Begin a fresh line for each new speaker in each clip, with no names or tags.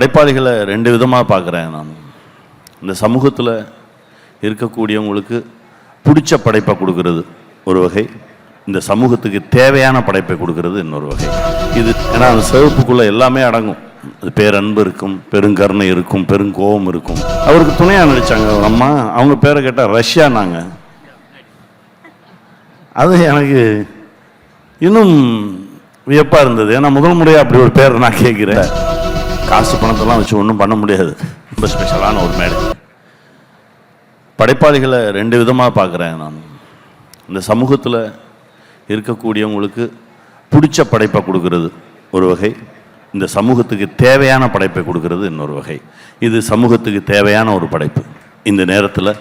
படைப்பாளிகளை ரெண்டு விதமாக பார்க்குறேன் நான். இந்த சமூகத்தில் இருக்கக்கூடியவங்களுக்கு பிடிச்ச படைப்பை கொடுக்கறது ஒரு வகை, இந்த சமூகத்துக்கு தேவையான படைப்பை கொடுக்கறது இன்னொரு வகை. இது ஏன்னா அந்த சிவப்புக்குள்ளே எல்லாமே அடங்கும். அது பேரன்பு இருக்கும், பெருங்கருணை இருக்கும், பெருங்கோபம் இருக்கும். அவருக்கு துணையாக நடித்தாங்க ஒரு அம்மா, அவங்க பேரை கேட்டால் ரஷ்யானாங்க. அது எனக்கு இன்னும் வியப்பாக இருந்தது. ஏன்னா முதல் முறையாக அப்படி ஒரு பேரை நான் கேட்குறேன். காசு பணத்தெல்லாம் வச்சு ஒன்றும் பண்ண முடியாது. ரொம்ப ஸ்பெஷலான ஒரு மேடை. படைப்பாளிகளை ரெண்டு விதமாக பார்க்குறேன் நான். இந்த சமூகத்தில் இருக்கக்கூடியவங்களுக்கு பிடிச்ச படைப்பை கொடுக்கறது ஒரு வகை, இந்த சமூகத்துக்கு தேவையான படைப்பை கொடுக்கறது இன்னொரு வகை. இது சமூகத்துக்கு தேவையான ஒரு படைப்பு. இந்த நேரத்தில்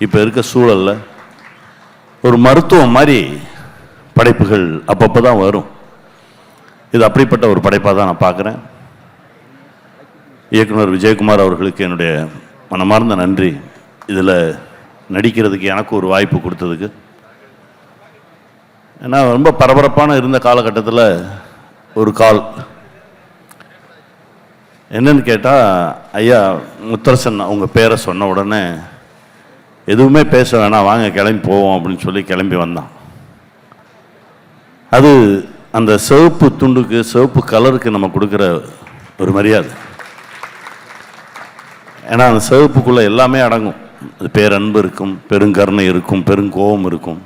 இப்போ இருக்க சூழலில் ஒரு மருத்துவம் மாதிரி படைப்புகள் அப்பப்போ தான் வரும். இது அப்படிப்பட்ட ஒரு படைப்பாக தான் நான் பார்க்குறேன். இயக்குனர் விஜயகுமார் அவர்களுக்கு என்னுடைய மனமார்ந்த நன்றி. இதில் நடிக்கிறதுக்கு எனக்கு ஒரு வாய்ப்பு கொடுத்ததுக்கு. ஏன்னா ரொம்ப பரபரப்பான இருந்த காலகட்டத்தில் ஒரு கால் என்னன்னு கேட்டால், ஐயா முத்தரசன் அவங்க பேரை சொன்ன உடனே எதுவுமே பேச வேணாம், வாங்க கிளம்பி போவோம் அப்படின்னு சொல்லி கிளம்பி வந்தான். அது அந்த சிவப்பு துண்டுக்கு, சிவப்பு கலருக்கு நம்ம கொடுக்குற ஒரு மரியாதை. ஏன்னா அந்த சிவப்புக்குள்ளே எல்லாமே அடங்கும். அது பேரன்பு இருக்கும், பெருங்கருணை இருக்கும், பெருங்கோபம் இருக்கும்,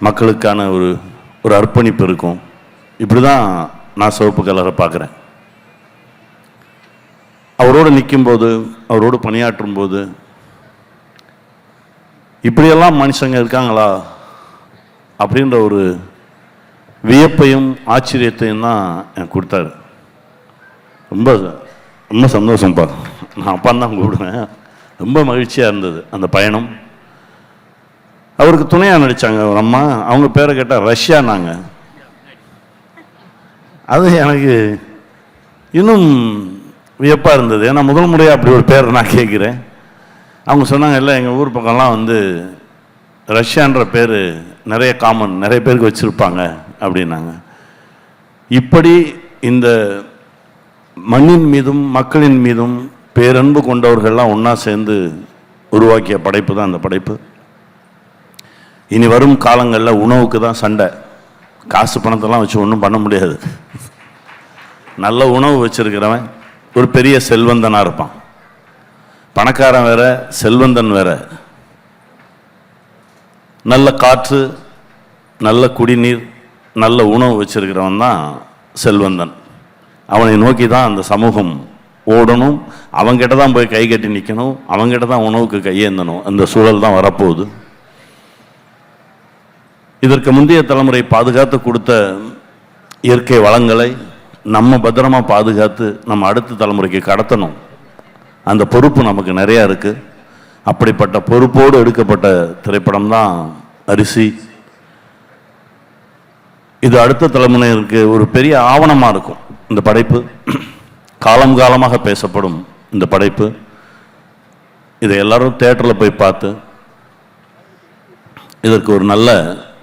மக்களுக்கான ஒரு அர்ப்பணிப்பு இருக்கும். இப்படி தான் நான் சிவப்பு கலரை பார்க்குறேன். அவரோடு நிற்கும்போது, அவரோடு பணியாற்றும் போது, இப்படியெல்லாம் மனுஷங்க இருக்காங்களா அப்படின்ற ஒரு வியப்பையும் ஆச்சரியத்தையும் தான் எனக்கு கொடுத்தாரு. ரொம்ப ரொம்ப சந்தோஷம்ப்பா. நான் அப்பான்னு தான் கூப்பிடுவேன். ரொம்ப மகிழ்ச்சியாக இருந்தது அந்த பயணம். அவருக்கு துணையாக நடித்தாங்க ஒரு அம்மா, அவங்க பேரை கேட்டால் ரஷ்யானாங்க. அது எனக்கு இன்னும் வியப்பாக இருந்தது. ஏன்னா முதல் முறையாக அப்படி ஒரு பேரை நான் கேட்குறேன். அவங்க சொன்னாங்க, இல்லை எங்கள் ஊர் பக்கம்லாம் வந்து ரஷ்யான்ற பேர் நிறைய காமன், நிறைய பேருக்கு வச்சுருப்பாங்க அப்படின்னாங்க. இப்படி இந்த மண்ணின் மீதும் மக்களின் மீதும் பேரன்பு கொண்டவர்கள்லாம் ஒன்றா சேர்ந்து உருவாக்கிய படைப்பு தான் அந்த படைப்பு. இனி வரும் காலங்களில் உணவுக்கு தான் சண்டை. காசு பணத்தெல்லாம் வச்சு ஒன்றும் பண்ண முடியாது. நல்ல உணவு வச்சிருக்கிறவன் ஒரு பெரிய செல்வந்தனாக இருப்பான். பணக்காரன் வேற, செல்வந்தன் வேற. நல்ல காற்று, நல்ல குடிநீர், நல்ல உணவு வச்சிருக்கிறவன் தான் செல்வந்தன். அவனை நோக்கி தான் அந்த சமூகம் ஓடணும். அவங்ககிட்ட தான் போய் கை கட்டி நிற்கணும், அவங்ககிட்ட தான் உணவுக்கு கையேந்தணும். அந்த சூழல் தான் வரப்போகுது. இதற்கு முந்தைய தலைமுறை பாதுகாத்து கொடுத்த இயற்கை வளங்களை நம்ம பத்திரமா பாதுகாத்து நம்ம அடுத்த தலைமுறைக்கு கடத்தணும். அந்த பொறுப்பு நமக்கு நிறையா இருக்குது. அப்படிப்பட்ட பொறுப்போடு எடுக்கப்பட்ட திரைப்படம் தான் அரிசி. இது அடுத்த தலைமுறைக்கு ஒரு பெரிய ஆவணமாக இருக்கும். இந்த படைப்பு காலம் காலமாக பேசப்படும். இந்த படைப்பு இதை எல்லாரும் தியேட்டரில் போய் பார்த்து இதற்கு ஒரு நல்ல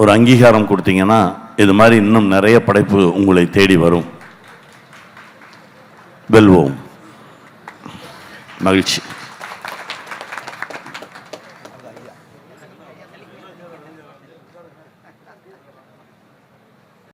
ஒரு அங்கீகாரம் கொடுத்தீங்கன்னா, இது மாதிரி இன்னும் நிறைய படைப்பு உங்களை தேடி வரும். வெல்வோம். மகிழ்ச்சி.